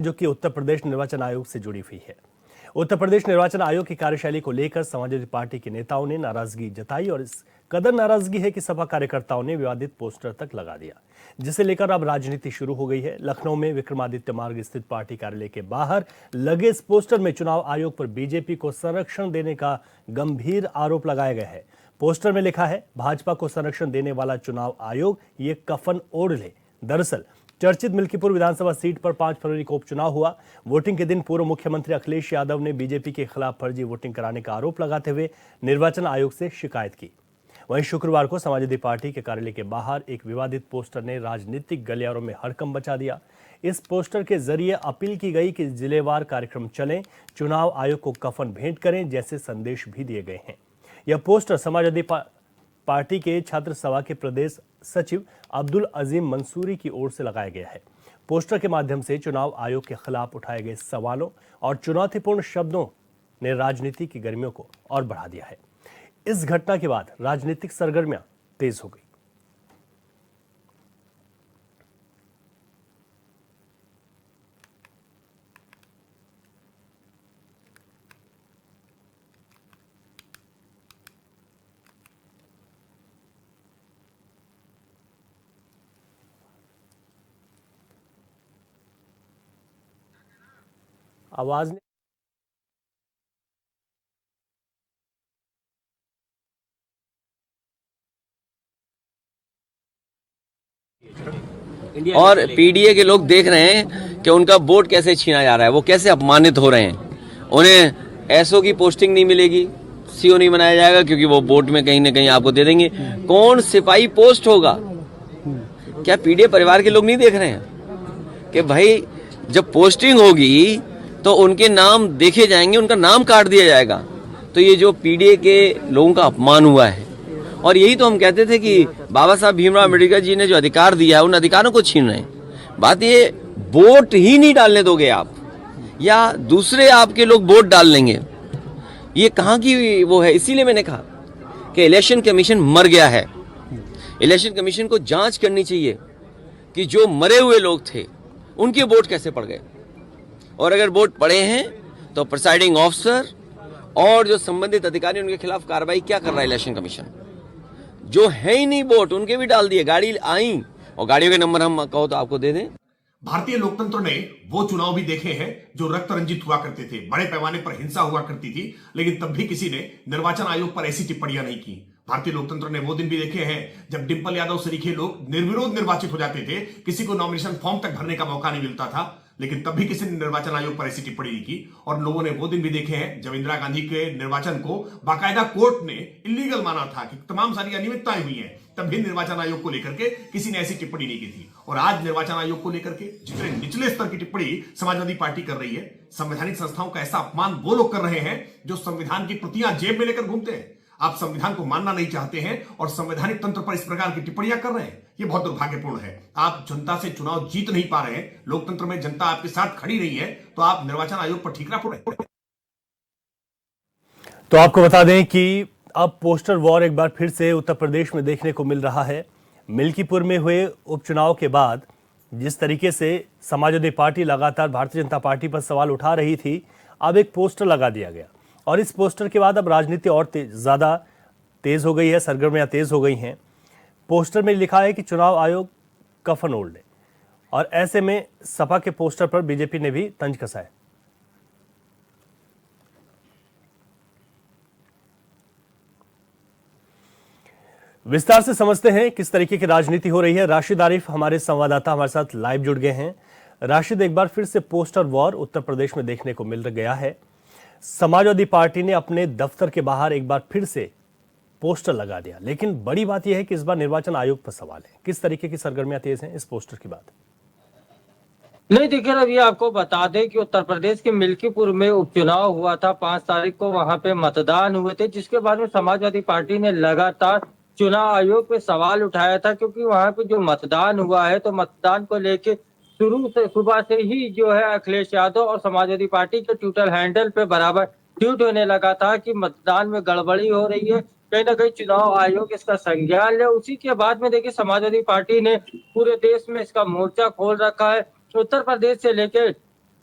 जो कि उत्तर प्रदेश निर्वाचन आयोग से जुड़ी हुई है। उत्तर प्रदेश निर्वाचन आयोग की कार्यशैली को लेकर समाजवादी पार्टी के नेताओं ने नाराजगी जताई और इस कदर नाराजगी है कि सपा कार्यकर्ताओं ने विवादित पोस्टर तक लगा दिया, जिसे लेकर अब राजनीति शुरू हो गई है। लखनऊ में विक्रमादित्य मार्ग स्थित पार्टी कार्यालय के बाहर लगे इस पोस्टर में चुनाव आयोग पर बीजेपी को संरक्षण देने का गंभीर आरोप लगाया गया है। पोस्टर में लिखा है, भाजपा को संरक्षण देने वाला चुनाव आयोग ये कफन ओढ़ ले। दरअसल चर्चित मिल्कीपुर विधानसभा सीट पर 5 फरवरी को उपचुनाव हुआ। वोटिंग के दिन पूर्व मुख्यमंत्री अखिलेश यादव ने बीजेपी के खिलाफ फर्जी वोटिंग कराने का आरोप लगाते हुए निर्वाचन आयोग से शिकायत की। वहीं शुक्रवार को समाजवादी पार्टी के कार्यालय के बाहर एक विवादित पोस्टर ने राजनीतिक गलियारों में हड़कंप मचा दिया। इस पोस्टर के जरिए अपील की गई कि जिलेवार कार्यक्रम चलें, चुनाव आयोग को कफन भेंट करें जैसे संदेश भी दिए गए हैं। यह पोस्टर समाजवादी पार्टी के छात्र सभा के प्रदेश सचिव अब्दुल अजीम मंसूरी की ओर से लगाया गया है। पोस्टर के माध्यम से चुनाव आयोग के खिलाफ उठाए गए सवालों और चुनौतीपूर्ण शब्दों ने राजनीति की गर्मियों को और बढ़ा दिया है। इस घटना के बाद राजनीतिक सरगर्मियां तेज हो गई। आवाज और पीडीए के लोग देख रहे हैं कि उनका वोट कैसे छीना जा रहा है, वो कैसे अपमानित हो रहे हैं। उन्हें एसओ की पोस्टिंग नहीं मिलेगी, सीओ नहीं बनाया जाएगा क्योंकि वो वोट में कहीं ना कहीं आपको दे देंगे। कौन सिपाही पोस्ट होगा? क्या पीडीए परिवार के लोग नहीं देख रहे हैं कि भाई जब पोस्टिंग होगी तो उनके नाम देखे जाएंगे, उनका नाम काट दिया जाएगा। तो ये जो पीडीए के लोगों का अपमान हुआ है, और यही तो हम कहते थे कि बाबा साहब भीमराव अम्बेडकर जी ने जो अधिकार दिया है उन अधिकारों को छीन रहे हैं। बात ये, वोट ही नहीं डालने दोगे आप, या दूसरे आपके लोग वोट डाल लेंगे, ये कहाँ की वो है। इसीलिए मैंने कहा कि इलेक्शन कमीशन मर गया है। इलेक्शन कमीशन को जांच करनी चाहिए कि जो मरे हुए लोग थे उनके वोट कैसे पड़ गए, और अगर वोट पड़े हैं तो प्रिसाइडिंग ऑफिसर और जो संबंधित अधिकारी उनके खिलाफ कार्रवाई क्या कर रहा है इलेक्शन कमीशन। जो है ही नहीं वोट, उनके भी डाल दिए। गाड़ी आई और गाड़ियों के नंबर हम कहो तो आपको दे दें। भारतीय लोकतंत्र ने वो चुनाव भी देखे हैं जो रक्त रंजित हुआ करते थे, बड़े पैमाने पर हिंसा हुआ करती थी, लेकिन तब भी किसी ने निर्वाचन आयोग पर ऐसी टिप्पणियां नहीं की। भारतीय लोकतंत्र ने वो दिन भी देखे हैं जब डिंपल यादव सरीखे लोग निर्विरोध निर्वाचित हो जाते थे, किसी को नॉमिनेशन फॉर्म तक भरने का मौका नहीं मिलता था, लेकिन तब भी किसी ने निर्वाचन आयोग पर ऐसी टिप्पणी नहीं की। और लोगों ने वो दिन भी देखे हैं जब इंदिरा गांधी के निर्वाचन को बाकायदा कोर्ट ने इलीगल माना था कि तमाम सारी अनियमितताएं हुई हैं, तब भी निर्वाचन आयोग को लेकर के किसी ने ऐसी टिप्पणी नहीं की थी। और आज निर्वाचन आयोग को लेकर के जितने निचले स्तर की टिप्पणी समाजवादी पार्टी कर रही है, संवैधानिक संस्थाओं का ऐसा अपमान वो लोग कर रहे हैं जो संविधान की प्रतियां जेब में लेकर घूमते हैं। आप संविधान को मानना नहीं चाहते हैं और संवैधानिक तंत्र पर इस प्रकार की टिप्पणियां कर रहे हैं, ये बहुत दुर्भाग्यपूर्ण है। आप जनता से चुनाव जीत नहीं पा रहे हैं, लोकतंत्र में जनता आपके साथ खड़ी नहीं है, तो आप निर्वाचन आयोग पर ठीकरा फोड़ रहे हैं। तो आपको बता दें कि अब पोस्टर वॉर एक बार फिर से उत्तर प्रदेश में देखने को मिल रहा है। मिल्कीपुर में हुए उपचुनाव के बाद जिस तरीके से समाजवादी पार्टी लगातार भारतीय जनता पार्टी पर सवाल उठा रही थी, अब एक पोस्टर लगा दिया गया और इस पोस्टर के बाद अब राजनीति और ज्यादा तेज हो गई है, सरगर्मियां तेज हो गई हैं। पोस्टर में लिखा है कि चुनाव आयोग कफन ओढ़ ले, और ऐसे में सपा के पोस्टर पर बीजेपी ने भी तंज कसा है। विस्तार से समझते हैं किस तरीके की राजनीति हो रही है। राशिद आरिफ हमारे संवाददाता हमारे साथ लाइव जुड़ गए हैं। राशिद, एक बार फिर से पोस्टर वॉर उत्तर प्रदेश में देखने को मिल गया है। समाजवादी पार्टी ने अपने दफ्तर के बाहर एक बार फिर से पोस्टर लगा दिया, लेकिन बड़ी बात यह है कि इस बार निर्वाचन आयोग पर सवाल है। किस तरीके की सरगर्मियां तेज हैं इस पोस्टर की बात? नहीं, देखिए अभी आपको बता दें कि उत्तर प्रदेश के मिल्कीपुर में उपचुनाव हुआ था 5 तारीख को, वहां पे मतदान हुए थे, जिसके बाद में समाजवादी पार्टी ने लगातार चुनाव आयोग पे सवाल उठाया था, क्योंकि वहां पे जो मतदान हुआ है तो मतदान को लेके शुरू से सुबह से ही जो है अखिलेश यादव और समाजवादी पार्टी के ट्विटर हैंडल पे बराबर ट्वीट होने लगा था कि मतदान में गड़बड़ी हो रही है, कहीं ना कहीं चुनाव आयोग इसका संज्ञान ले। उसी के बाद में देखिए समाजवादी पार्टी ने पूरे देश में इसका मोर्चा खोल रखा है। उत्तर प्रदेश से लेके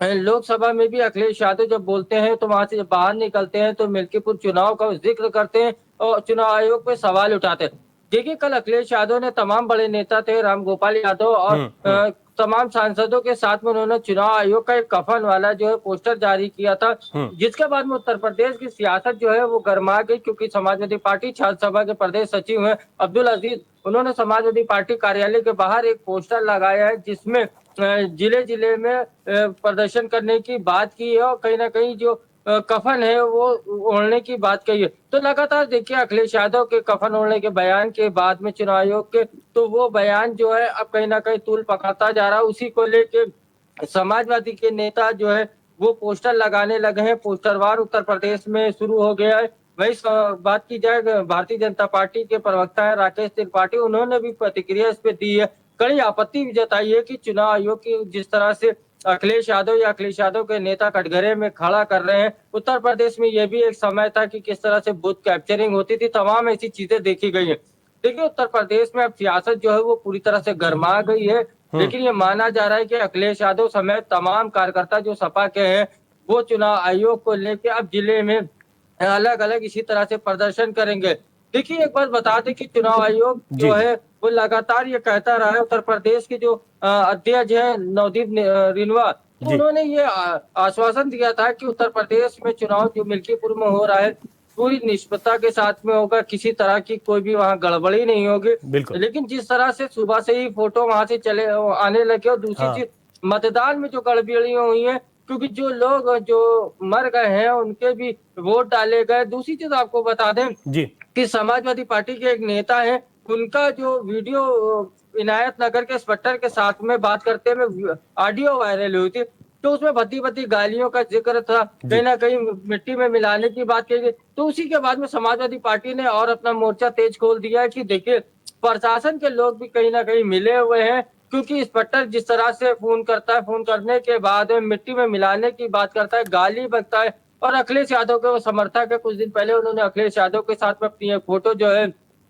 लोकसभा में भी अखिलेश यादव जब बोलते हैं तो वहां से जब बाहर निकलते हैं तो मिल्कीपुर चुनाव का जिक्र करते हैं और चुनाव आयोग पे सवाल उठाते हैं। देखिए, कल अखिलेश यादव ने तमाम बड़े नेता थे, राम गोपाल यादव और तमाम सांसदों के साथ में उन्होंने चुनाव आयोग का एक कफन वाला जो है पोस्टर जारी किया था, जिसके बाद में उत्तर प्रदेश की सियासत जो है वो गर्मा गई, क्योंकि समाजवादी पार्टी छात्र सभा के प्रदेश सचिव हैं अब्दुल अजीज, उन्होंने समाजवादी पार्टी कार्यालय के बाहर एक पोस्टर लगाया है जिसमें जिले जिले में प्रदर्शन करने की बात की है और कहीं ना कहीं जो कफन है वो ओढ़ने की बात कही है। तो लगातार देखिए, अखिलेश यादव के कफन ओढ़ने के बयान के बाद में चुनाव आयोग के, तो वो बयान जो है अब कहीं ना कहीं तूल पकड़ता जा रहा है। उसी को लेके समाजवादी के नेता जो है वो पोस्टर लगाने लगे हैं। पोस्टरवार उत्तर प्रदेश में शुरू हो गया है। वही बात की जाए भारतीय जनता पार्टी के प्रवक्ता है राकेश त्रिपाठी, उन्होंने भी प्रतिक्रिया इस पे दी है। कड़ी आपत्ति भी जताई है कि चुनाव आयोग की जिस तरह से अखिलेश यादव के नेता कटघरे में खड़ा कर रहे हैं। उत्तर प्रदेश में यह भी एक समय था कि किस तरह से बूथ कैप्चरिंग होती थी, तमाम ऐसी चीजें देखी गई है। देखिए, उत्तर प्रदेश में अब सियासत जो है वो पूरी तरह से गर्मा गई है, लेकिन ये माना जा रहा है कि अखिलेश यादव समेत तमाम कार्यकर्ता जो सपा के हैं वो चुनाव आयोग को लेकर अब जिले में अलग अलग इसी तरह से प्रदर्शन करेंगे। देखिए, एक बात बता दें कि चुनाव आयोग जो है वो लगातार ये कहता रहा है, उत्तर प्रदेश के जो अध्यक्ष है नवदीप रिनवा, तो उन्होंने ये आश्वासन दिया था कि उत्तर प्रदेश में चुनाव जो मिल्कीपुर में हो रहा है पूरी निष्पक्षता के साथ में होगा, किसी तरह की कोई भी वहाँ गड़बड़ी नहीं होगी। लेकिन जिस तरह से सुबह से ही फोटो वहां से चले आने लगे, और दूसरी चीज मतदान में जो गड़बड़ियां हुई है, क्योंकि जो लोग जो मर गए हैं उनके भी वोट डाले गए। दूसरी चीज आपको बता दें कि समाजवादी पार्टी के एक नेता है, उनका जो वीडियो इनायत नगर के इंस्पेक्टर के साथ में बात करते हुए ऑडियो वायरल हुई थी, तो उसमें भद्दी भद्दी गालियों का जिक्र था, कहीं ना कहीं मिट्टी में मिलाने की बात की गई। तो उसी के बाद में समाजवादी पार्टी ने और अपना मोर्चा तेज खोल दिया है कि देखिए, प्रशासन के लोग भी कहीं ना कहीं मिले हुए हैं, क्योंकि इंस्पेक्टर जिस तरह से फोन करता है, फोन करने के बाद मिट्टी में मिलाने की बात करता है, गाली बकता है। और अखिलेश यादव के वो समर्थक है, कुछ दिन पहले उन्होंने अखिलेश यादव के साथ में अपनी फोटो जो है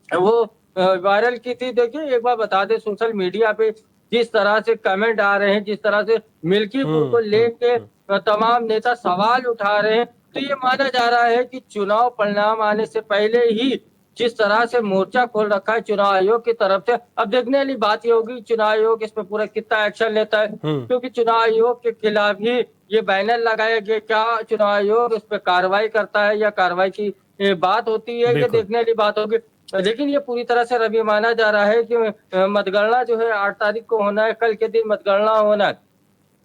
वो वायरल की थी। देखिए, एक बार बता दें, सोशल मीडिया पे जिस तरह से कमेंट आ रहे हैं, जिस तरह से मिल्कीपुर को लेके तमाम नेता सवाल उठा रहे हैं, तो ये माना जा रहा है कि चुनाव परिणाम आने से पहले ही जिस तरह से मोर्चा खोल रखा है चुनाव आयोग की तरफ से, अब देखने वाली बात ये होगी चुनाव आयोग इस पे पूरा कितना एक्शन लेता है, क्योंकि चुनाव आयोग के खिलाफ ही ये बैनर लगाया गया, क्या चुनाव आयोग इस पे कार्रवाई करता है या कार्रवाई की बात होती है, ये देखने वाली बात होगी। लेकिन ये पूरी तरह से रवि माना जा रहा है कि मतगणना जो है 8 तारीख को होना है, कल के दिन मतगणना होना है।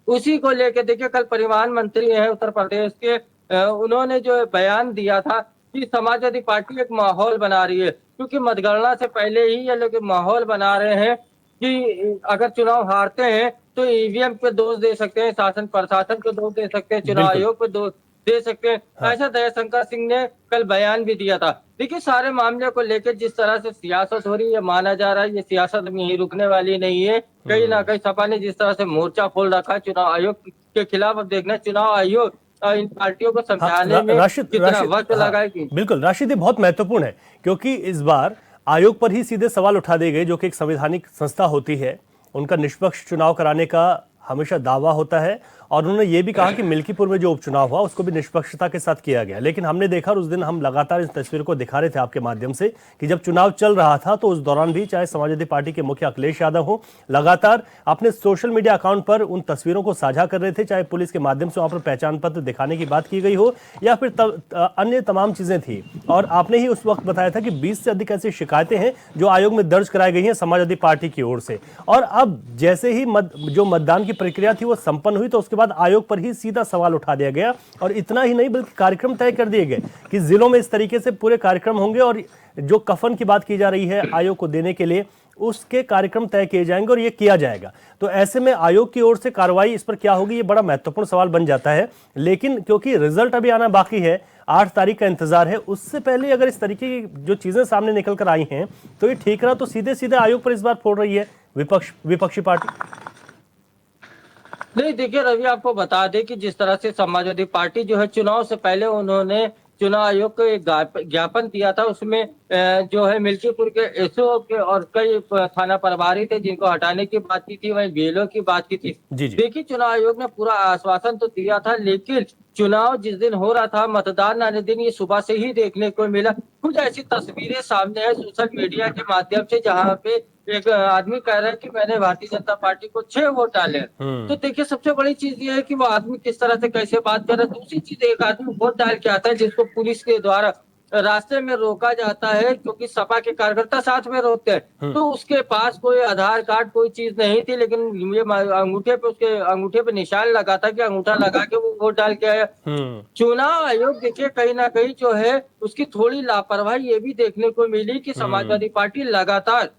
उसी को लेकर देखिए, कल परिवहन मंत्री हैं उत्तर प्रदेश के, उन्होंने जो बयान दिया था कि समाजवादी पार्टी एक माहौल बना रही है, क्योंकि मतगणना से पहले ही ये लोग माहौल बना रहे हैं कि अगर चुनाव हारते हैं तो ईवीएम पे दोष दे सकते हैं, शासन प्रशासन को दोष दे सकते हैं, चुनाव आयोग पे दोष दे सकते हैं। ऐसा दयाशंकर सिंह ने कल बयान भी दिया था। देखिए, सारे मामले को लेकर जिस तरह से सियासत हो रही है, माना जा रहा है ये सियासत में ही रुकने वाली नहीं है। कहीं ना कहीं सपा ने जिस तरह से मोर्चा खोल रखा है चुनाव आयोग के खिलाफ, अब देखना चुनाव आयोग इन पार्टियों को समझाने में कितना वक्त लगाएगी। बिल्कुल राशिद, ये बहुत महत्वपूर्ण है, क्योंकि इस बार आयोग पर ही सीधे सवाल उठा दिए गए, जो कि एक संवैधानिक संस्था होती है, उनका निष्पक्ष चुनाव कराने का हमेशा दावा होता है। और उन्होंने ये भी कहा कि मिल्कीपुर में जो उपचुनाव हुआ उसको भी निष्पक्षता के साथ किया गया। लेकिन हमने देखा, और उस दिन हम लगातार इस तस्वीर को दिखा रहे थे आपके माध्यम से, कि जब चुनाव चल रहा था तो उस दौरान भी चाहे समाजवादी पार्टी के मुखिया अखिलेश यादव हो, लगातार अपने सोशल मीडिया अकाउंट पर उन तस्वीरों को साझा कर रहे थे, चाहे पुलिस के माध्यम से वहां पर पहचान पत्र दिखाने की बात की गई हो या फिर अन्य तमाम चीजें थी। और आपने ही उस वक्त बताया था कि 20 से अधिक ऐसी शिकायतें हैं जो आयोग में दर्ज कराई गई हैं समाजवादी पार्टी की ओर से। और अब जैसे ही जो मतदान की प्रक्रिया थी वो संपन्न हुई, तो उसके बाद आयोग पर ही सीधा सवाल उठा दिया गया। और इतना ही नहीं, बल्कि कार्यक्रम तय कर दिए गए कि जिलों में इस तरीके से पूरे कार्यक्रम होंगे, और जो कफन की बात की जा रही है आयोग को देने के लिए, उसके कार्यक्रम तय किए जाएंगे और ये किया जाएगा। तो ऐसे में आयोग की ओर से कार्रवाई इस पर क्या होगी, ये बड़ा महत्वपूर्ण सवाल बन जाता है। लेकिन क्योंकि रिजल्ट अभी आना बाकी है, 8 तारीख का इंतजार है, उससे पहले अगर इस तरीके की जो चीजें सामने निकल कर आई हैं तो ये ठीक रहा तो सीधे सीधे आयोग पर इस बार फोड़ रही है विपक्षी पार्टी। नहीं, देखिए रवि, आपको बता दें कि जिस तरह से समाजवादी पार्टी जो है चुनाव से पहले उन्होंने चुनाव आयोग को एक ज्ञापन दिया था। उसमें जो है मिल्कीपुर के एसओ के और कई थाना प्रभारी थे जिनको हटाने की बात की थी, वहीं बीएलओ की बात की थी। जी जी। देखिए, चुनाव आयोग ने पूरा आश्वासन तो दिया था, लेकिन चुनाव जिस दिन हो रहा था, मतदान आने दिन, ये सुबह से ही देखने को मिला कुछ ऐसी तस्वीरें सामने है सोशल मीडिया के माध्यम से, जहां पे एक आदमी कह रहा है कि मैंने भारतीय जनता पार्टी को 6 वोट डाले। तो देखिए, सबसे बड़ी चीज ये है कि वो आदमी किस तरह से कैसे बात कर रहा है। दूसरी चीज, एक आदमी वोट डाल के आता है जिसको पुलिस के द्वारा रास्ते में रोका जाता है, क्योंकि सपा के कार्यकर्ता साथ में रोकते हैं। तो उसके पास कोई आधार कार्ड कोई चीज नहीं थी, लेकिन ये अंगूठे पे, उसके अंगूठे पे निशान लगा था कि अंगूठा लगा के वो वोट डाल के आया। चुनाव आयोग देखिए कहीं ना कहीं जो है उसकी थोड़ी लापरवाही ये भी देखने को मिली कि समाजवादी पार्टी लगातार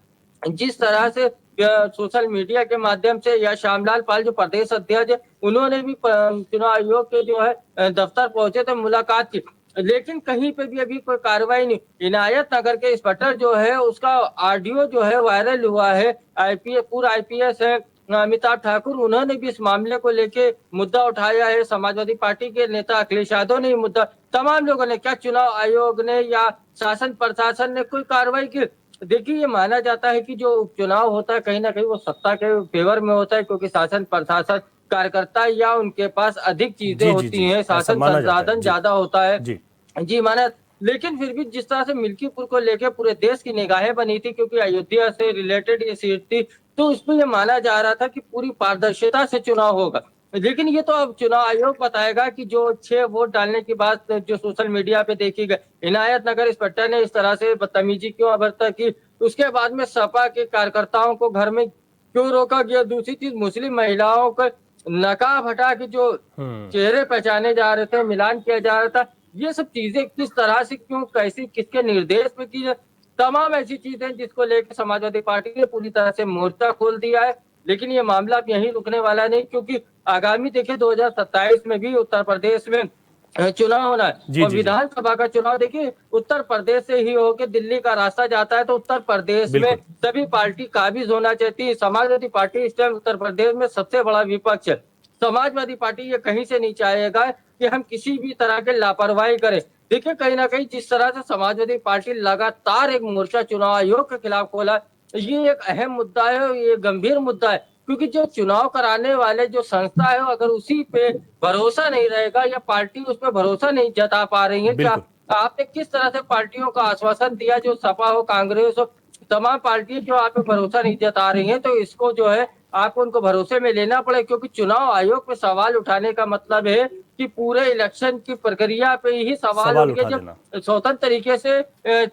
जिस तरह से सोशल मीडिया के माध्यम से, या श्यामलाल पाल जो प्रदेश अध्यक्ष है, उन्होंने भी चुनाव आयोग के जो है दफ्तर पहुंचे थे, मुलाकात की, लेकिन कहीं पे भी अभी कोई कार्रवाई नहीं। इनायत नगर के इंस्पेक्टर जो है उसका ऑडियो जो है वायरल हुआ है। पूर्व आईपीएस है अमिताभ ठाकुर, उन्होंने भी इस मामले को लेके मुद्दा उठाया है। समाजवादी पार्टी के नेता अखिलेश यादव ने मुद्दा, तमाम लोगों ने, क्या चुनाव आयोग ने या शासन प्रशासन ने कोई कार्रवाई की? देखिए, ये माना जाता है कि जो उपचुनाव होता है कहीं ना कहीं वो सत्ता के फेवर में होता है, क्योंकि शासन प्रशासन कार्यकर्ता या उनके पास अधिक चीजें होती हैं, शासन संसाधन ज्यादा होता है। जी माना, लेकिन फिर भी जिस तरह से मिल्कीपुर को लेकर पूरे देश की निगाहें बनी थी, क्योंकि अयोध्या से रिलेटेड ये सीट थी, तो इसमें ये माना जा रहा था कि पूरी पारदर्शिता से चुनाव होगा। लेकिन ये तो अब चुनाव आयोग बताएगा कि जो 6 वोट डालने की बात जो सोशल मीडिया पे देखी गई, इनायत नगर इंस्पेक्टर ने इस तरह से बदतमीजी क्यों बरता की, उसके बाद में सपा के कार्यकर्ताओं को घर में क्यों रोका गया। दूसरी चीज, मुस्लिम महिलाओं को नकाब हटा के जो चेहरे पहचाने जा रहे थे, मिलान किया जा रहा था, ये सब चीजें किस तरह से, क्यों, कैसी, किसके निर्देश पे की जाए, तमाम ऐसी चीजें जिसको लेकर समाजवादी पार्टी ने पूरी तरह से मोर्चा खोल दिया है। लेकिन ये मामला अब यहीं रुकने वाला नहीं, क्योंकि आगामी देखिए 2027 में भी उत्तर प्रदेश में चुनाव होना है। और विधानसभा का चुनाव देखिए उत्तर प्रदेश से ही होकर दिल्ली का रास्ता जाता है, तो उत्तर प्रदेश में सभी पार्टी काबिज होना चाहती है। समाजवादी पार्टी इस टाइम उत्तर प्रदेश में सबसे बड़ा विपक्ष है। समाजवादी पार्टी ये कहीं से नहीं चाहेगा कि हम किसी भी तरह के लापरवाही करें। देखिए, कहीं ना कहीं जिस तरह से समाजवादी पार्टी लगातार एक मोर्चा चुनाव आयोग के खिलाफ खोला, ये एक अहम मुद्दा है, ये गंभीर मुद्दा है, क्योंकि जो चुनाव कराने वाले जो संस्था है, अगर उसी पे भरोसा नहीं रहेगा या पार्टी उस पर भरोसा नहीं जता पा रही है, क्या आपने किस तरह से पार्टियों का आश्वासन दिया, जो सपा हो, कांग्रेस हो, तमाम पार्टी जो आप पे भरोसा नहीं जता रही है, तो इसको जो है आपको उनको भरोसे में लेना पड़े, क्योंकि चुनाव आयोग पे सवाल उठाने का मतलब है कि पूरे इलेक्शन की प्रक्रिया पे ही सवाल होंगे। जब स्वतंत्र तरीके से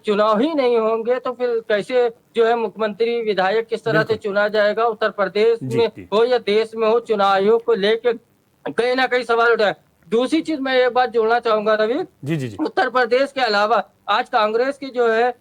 चुनाव ही नहीं होंगे तो फिर कैसे जो है मुख्यमंत्री, विधायक किस तरह से चुना जाएगा? उत्तर प्रदेश में हो या देश में हो, चुनाव आयोग को लेकर कहीं ना कहीं सवाल उठाए। दूसरी चीज मैं एक बात जोड़ना चाहूंगा रवि, जी। उत्तर प्रदेश के अलावा आज कांग्रेस की जो है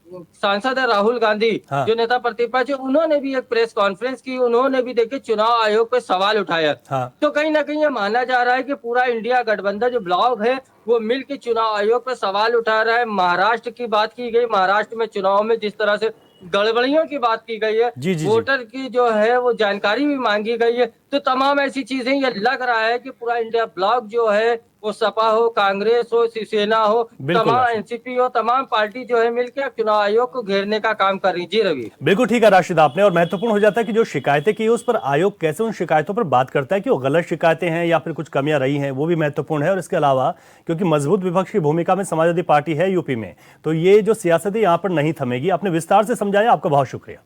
सांसद है राहुल गांधी, जो नेता प्रतिपक्ष है, उन्होंने भी एक प्रेस कॉन्फ्रेंस की, उन्होंने भी देखिए चुनाव आयोग पे सवाल उठाया। तो कहीं ना कहीं ये माना जा रहा है कि पूरा इंडिया गठबंधन जो ब्लॉक है वो मिलकर चुनाव आयोग पे सवाल उठा रहा है। महाराष्ट्र की बात की गई, महाराष्ट्र में चुनाव में जिस तरह से गड़बड़ियों की बात की गई है, वोटर की जो है वो जानकारी भी मांगी गई है, तो तमाम ऐसी चीजें, ये लग रहा है कि पूरा इंडिया ब्लॉक जो है वो सपा हो, कांग्रेस हो, शिवसेना हो, तमाम एनसीपी हो, तमाम पार्टी जो है मिलकर चुनाव आयोग को घेरने का काम कर रही। जी रवि, बिल्कुल ठीक है राशिद आपने, और महत्वपूर्ण हो जाता है कि जो शिकायतें की उस पर आयोग कैसे उन शिकायतों पर बात करता है, कि वो गलत शिकायतें हैं या फिर कुछ कमियां रही हैं, वो भी महत्वपूर्ण है। और इसके अलावा क्योंकि मजबूत विपक्ष की भूमिका में समाजवादी पार्टी है यूपी में, तो ये जो सियासत है यहाँ पर नहीं थमेगी। आपने विस्तार से समझाया, आपका बहुत शुक्रिया।